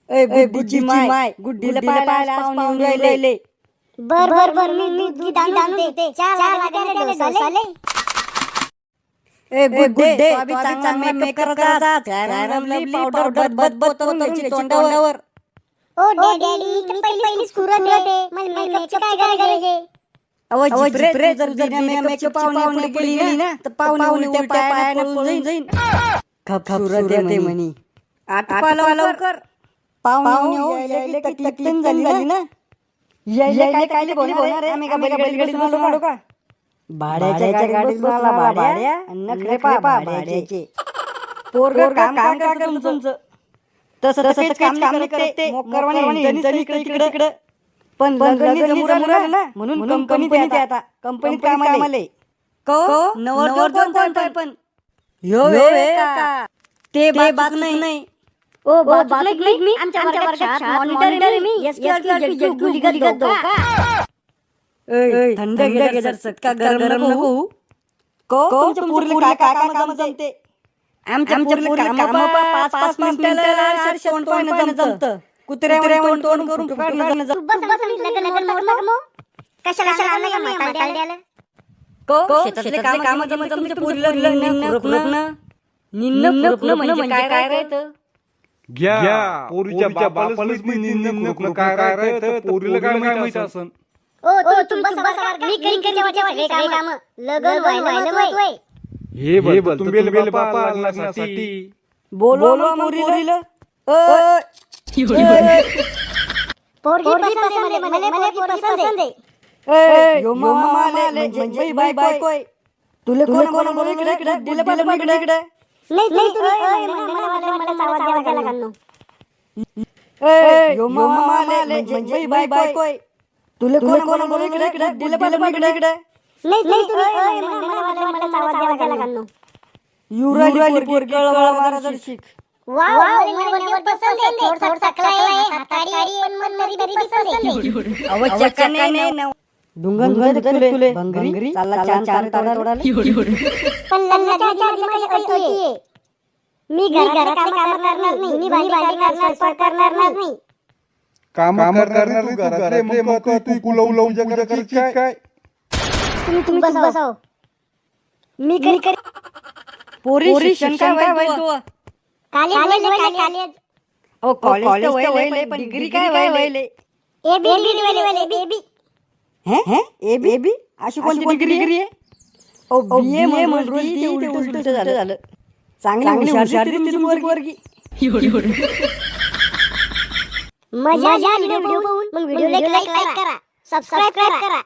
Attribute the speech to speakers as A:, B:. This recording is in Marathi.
A: ए गुड्डीची माय गुड्डीला पाहायला पाहुणे येऊन राहिले.
B: बर मी दूध आणून देते. चहा लागेल त्याला डोसाले.
A: ए गुड्डे तो अभी चांगला मेकअप करायचा. लवली पावडर बद करून घ्यायची तोंडावर.
B: ओ डॅडी तर पहिली सुरत आहे. मला मेकअपचं काय गरजे?
A: अहो जिप्रे जर मेकअपची पाहुणे गेली ना तर पाहुणे उलट्या पायाने पळून जाईन. खप सुरत येते म्हणी. आटपा लवकर. पाहुणे यायला तकलीफ झाली ना. यायला काय बोलणार आहे? आम्ही का बैलगाडीत आलो का? भाड्याच्या गाडीत बसला भाड्या आणि नखरे पा भाड्याचे. पोरग काम करत तुमचं. तसं काम नाही करते. मोकरवाणी इकडे पण लग्न जमून ना म्हणून कंपनीत आता कंपनीत कामाले. को नवर पण यो का ते बात नाही.
B: ओ बात नाही मी आमच्या वर्गात मॉनिटर आहे मी. एसक्यूएल गुलिगत दो का?
A: थंड घे जर सटका गरम नको. को तुमच्या पुरीला काय काम जमते? आमच्या पुरीला काम 5 मिनिटाला तोंड जमतं. कुत्र्यावर तोंड करून काढणं
B: तू बस मी लग्न कशाला आणलं का म्हाताऱ्या द्यायला?
A: को शेतातले काम जमत तुमच्या पुरीला निन्न म्हणजे काय राहतं?
C: घ्या पोरीच्या बापालाच मी निन्न खुरपणं काय राहतं, पोरीला काय माहिती असन.
B: ओ तू बस मी करीन काम लग्न व्हायला.
C: हे बघ तुम्ही बेल बापा लग्नासाठी
A: बोलवा पोरीला.
B: पोरगी पसंद आहे. मला पोरगी पसंद आहे.
A: यो मामा म्हणजे बाय तुला कोण बोल इकडे दिलं पाहिलं इकडे.
B: नाही मला आवाज द्यावा लागणार.
A: यो मामा म्हणजे बाय तुला कोण बोल इकडे दिलं पाहिलं इकडे.
B: नाही मला आवाज द्यावा लागणार.
A: युराली पोरगी गळवारा जर शिक.
B: वाव मला पसंद आहे. थोडा टकला आहे. हाताडी पण मन तरी पसंद आहे.
A: आवश्यकने डुंगन तुले भंगरी चालला चार तोडाले.
B: पण लग्नाच्या आधी माझी अट आहे. मी घरातले काम करणार नाही. मी भांडी करणार नाही.
C: काम करणार तू घरातले मग तू कुलवू जग करची काय?
B: तुम्ही बसाव. मी करी
A: पोरी शिक्षण काय व्हायचं?
B: कॉलेज
A: ओ कॉलेज व्हायले पण डिग्री काय व्हायले?
B: ए बेबी
A: हैं ए बेबी अशी कोणती डिग्री आहे? ओ बीए म्हणून ते उलट झालं. चांगली हुशार पोरगी.
B: मजा व्हिडिओ बघून मग व्हिडिओला लाईक करा, सबस्क्राइब करा.